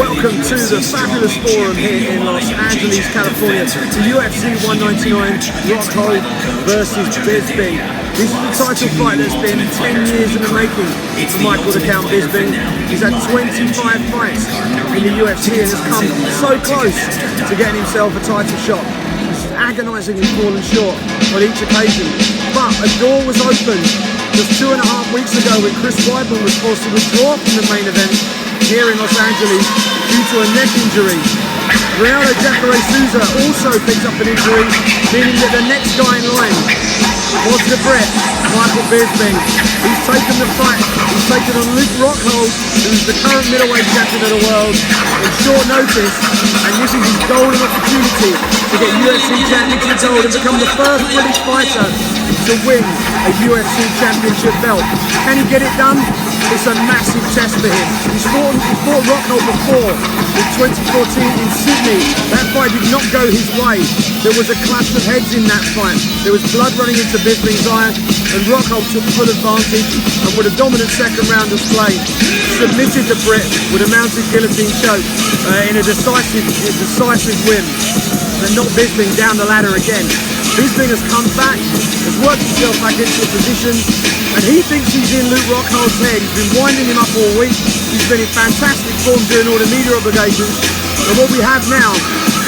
Welcome to the fabulous forum here in Los Angeles, California. The UFC 199 Rockhold versus Bisping. This is the title fight that's been 10 years in the making for Michael the Count Bisping. He's had 25 fights in the UFC and has come so close to getting himself a title shot. He's agonisingly fallen short on each occasion. But a door was opened just 2.5 weeks ago when Chris Weidman was forced to withdraw from the main event here in Los Angeles due to a neck injury. Real Jacare Souza also picked up an injury, meaning that the next guy in line was the Brit, Michael Bisping. He's taken the fight. He's taken on Luke Rockhold, who's the current middleweight champion of the world, in short notice, and this is his golden opportunity to get UFC Championship gold and become the first British fighter to win a UFC Championship belt. Can he get it done? It's a massive test for him. He's fought Rockhold before in 2014 in Sydney. That fight did not go his way. There was a clash of heads in that fight. There was blood running into Bisping's eye, and Rockhold took full advantage and with a dominant second round display submitted the Brit with a mounted guillotine choke in a decisive win. And not Bisping down the ladder again. Bisping has come back, has worked himself back into a position, and he thinks he's in Luke Rockhold's head. He's been winding him up all week. He's been in fantastic form during all the media obligations. And what we have now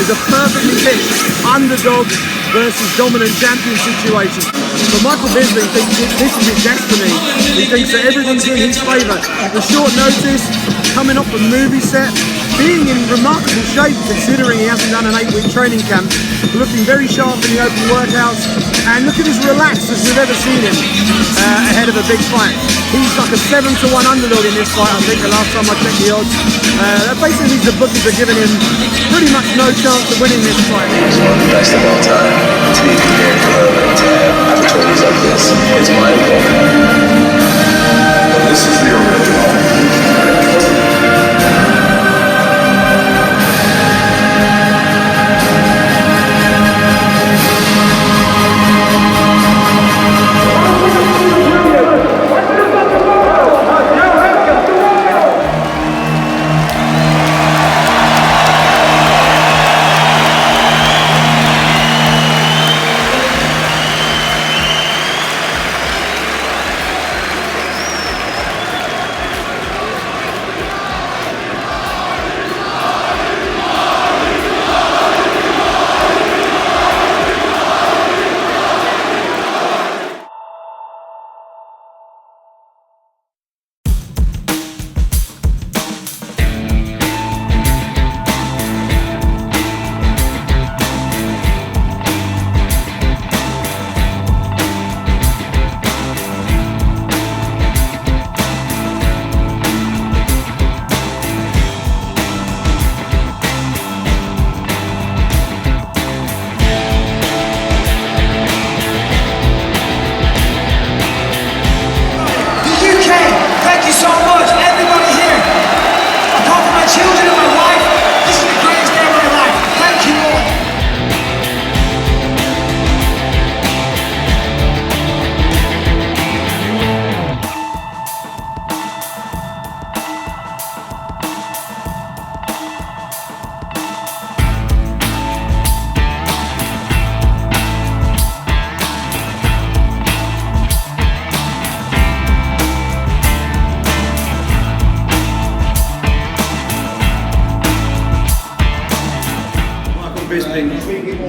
is a perfectly pitched underdog versus dominant champion situation. But Michael Bisping thinks this is his destiny. He thinks that everything's in his favour. The short notice, coming off a movie set, being in remarkable shape considering he hasn't done an 8-week training camp, looking very sharp in the open workouts, and looking as relaxed as we've ever seen him ahead of a big fight. He's like a 7-1 underdog in this fight, I think, the last time I checked the odds. That basically means the bookies are giving him pretty much no chance of winning this fight. He's one of the best of all time. To be compared to him and to have opportunities like this, it's mind-blowing. This is the original. Bisping,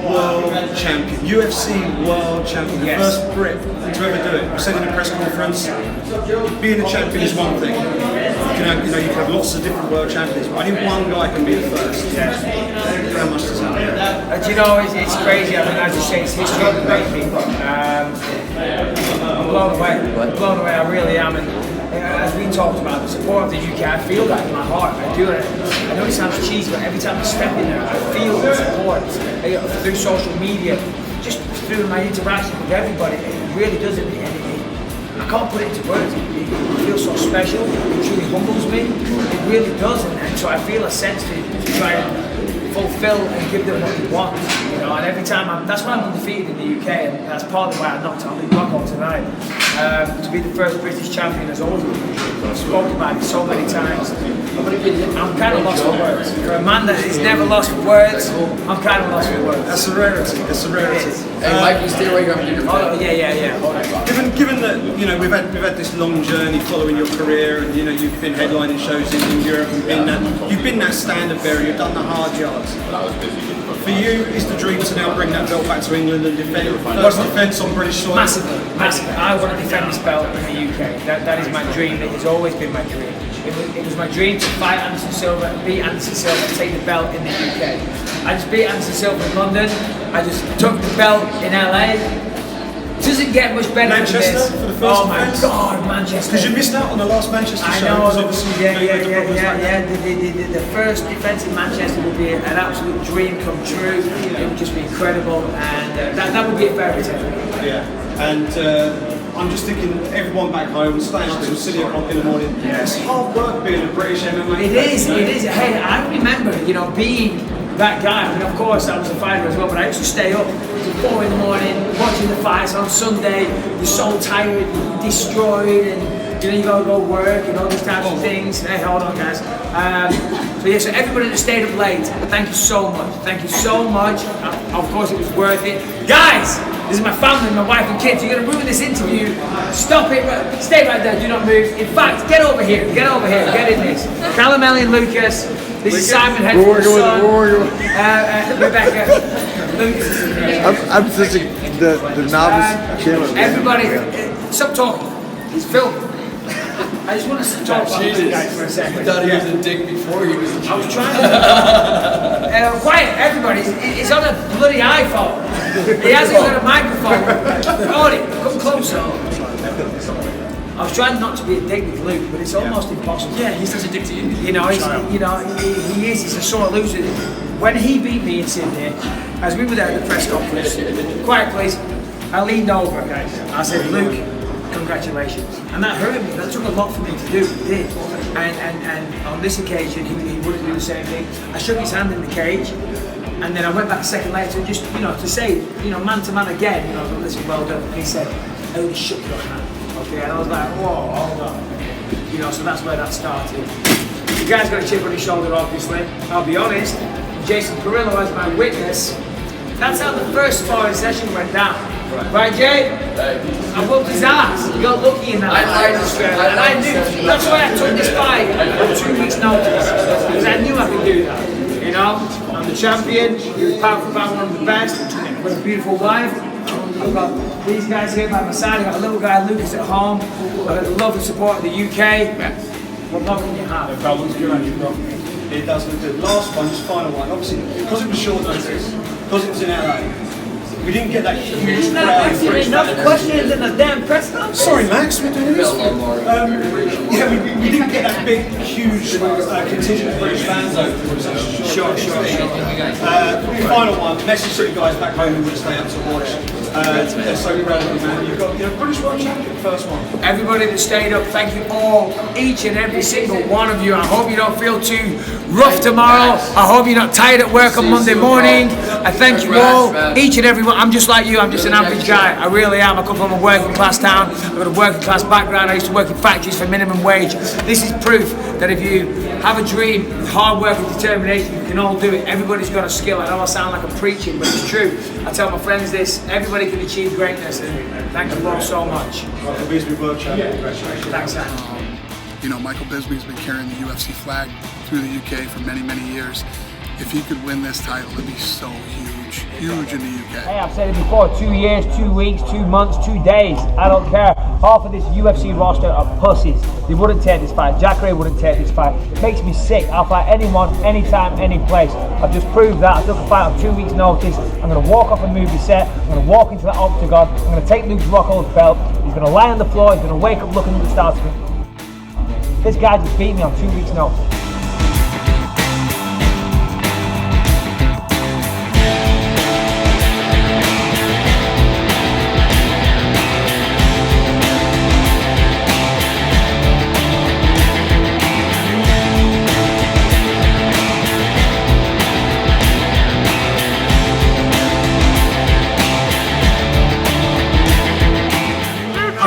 world champion, UFC world champion, the first Brit to ever do it. I said in a press conference, being a champion is one thing. You can have lots of different world champions, but only one guy can be the first. How much does that matter? Do you know, it's crazy. I mean, as you say, it's history of the making. I'm blown away. Blown away, I really am. And as we talked about the support of the UK, I feel that in my heart. I do it. I know it sounds cheesy, but every time I step in there, I feel the support through social media, just through my interaction with everybody. It really does. I can't put it into words. It feels so special. It truly humbles me. It really does. And so I feel a sense to try and fulfill and give them what they want. You know, and every time that's why I'm undefeated in the UK, and that's partly why I knocked out Luke Rockhold tonight. To be the first British champion has always been I've spoken about it so many times. I'm kind of lost for words. For a man that is never lost for words, I'm kind of lost for words. That's a rarity. That's a rarity. Hey, Mike, you stay right here and do your Oh, yeah. Hold on. Given that we've had this long journey following your career, and you've been headlining shows in Europe, and you've been that standard bearer. You've done the hard yards. For you, is the dream to now bring that belt back to England and defend first defence on British soil? Massively. I want to defend this belt in the UK. That is my dream. It has always been my dream. It was my dream to fight Anderson Silva, beat Anderson Silva, and take the belt in the UK. I just beat Anderson Silva in London. I just took the belt in LA. Doesn't get much better Manchester than this. for the first Oh my God, Manchester! Because you missed out on the last Manchester I show. know. Obviously, The first defence in Manchester would be an absolute dream come true. It would just be incredible, and that would be a fairy tale. Yeah, and I'm just thinking, everyone back home staying up till 6 o'clock in the morning. It's hard work being a British MMA. It is. Hey, I remember, being that guy. I mean, of course, I was a fighter as well, but I used to stay up till 4 in the morning watching the fights on Sunday. You're so tired, you're destroyed, and you gotta go work and all these types of things. Hey, hold on, guys. So everybody that stayed up late, thank you so much. Thank you so much. Of course, it was worth it, guys. This is my family, my wife and kids. You're gonna ruin this interview. Stop it. Stay right there. Do not move. In fact, get over here. Get over here. Get in this. Callum, Ellie, and Lucas. This is Simon Hedford's son. Rebecca. Lucas is in here. I'm such the novice channel. Everybody, stop talking. It's filming. I just want to talk about this guy for a second. I thought he was a dick before he was a I was trying to. Quiet, everybody. It's on a bloody iPhone. He hasn't got a microphone. Hold it. Come closer. I was trying not to be a dick with Luke, but it's almost impossible. Yeah, he's such a dick to you. He is. He's a sore loser. When he beat me in Sydney, as we were there at the press conference, quiet please, I leaned over. I said, Luke, congratulations. And that hurt me. That took a lot for me to do. It did. And on this occasion, he wouldn't do the same thing. I shook his hand in the cage, and then I went back a second later, just to say, man to man again. Listen, well done. And he said, I only shook your hand. Okay, and I was like, whoa, hold on. So that's where that started. The guy's got a chip on his shoulder, obviously. I'll be honest. Jason Carrillo as my witness. That's how the first sparring session went down. Right, Jay? I whooped his ass. He got lucky in that. And I knew. That's why I took this fight on 2 weeks' notice. Because I knew I could do that. I'm the champion. He was pound for pound one of the best. I've got a beautiful wife. I've got these guys here by my side. I've got a little guy, Lucas, at home. I've got the love and support of the UK. What more can you have? It does look good. Last one, just final one. Obviously, because it was short notice, because it was in LA, we didn't get that huge Isn't that crowd. asking enough questions in a damn press conference? Sorry, Max, we're doing this. We didn't get that big, huge contingent of British fans over. Sure. Final one, message to the guys back home who would stay up to watch. They're so proud of you, man. You've got British World Champion, first one. Everybody that stayed up, thank you all, each and every single one of you. I hope you don't feel too rough tomorrow. I hope you're not tired at work on Monday morning. I thank you all, each and every one. I'm just like you, I'm just an average guy. I really am. I come from a working class town. I've got a working class background. I used to work in factories for minimum wage. This is proof that if you have a dream, hard work and determination, you can all do it. Everybody's got a skill. I know I sound like I'm preaching, but it's true. I tell my friends this, everybody can achieve greatness, and thank you all so much. Michael Bisping, World Champion. Congratulations. Thanks, Alan. Michael Bisping's been carrying the UFC flag through the UK for many, many years. If he could win this title, it'd be so huge in the UK. Hey, I've said it before, 2 years, 2 weeks, 2 months, 2 days. I don't care. Half of this UFC roster are pussies. They wouldn't take this fight. Jack Ray wouldn't take this fight. It makes me sick. I'll fight anyone, anytime, any place. I've just proved that. I took a fight on 2 weeks' notice. I'm going to walk off a movie set. I'm going to walk into that octagon. I'm going to take Luke Rockhold's belt. He's going to lie on the floor. He's going to wake up looking at the stars. This guy just beat me on 2 weeks' notice.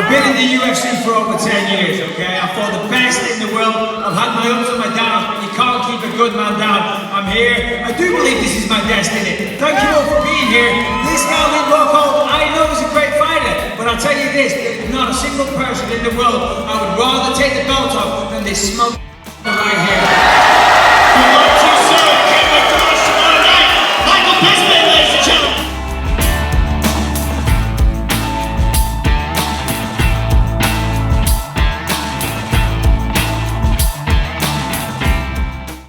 I've been in the UFC for over 10 years, okay? I fought the best in the world. I've had my ups and my downs, but you can't keep a good man down. I'm here. I do believe this is my destiny. Thank you all for being here. This guy, Rockhold, I know he's a great fighter, but I'll tell you this, there's not a single person in the world I would rather take the belt off than this smoke right here. Michael Bisping.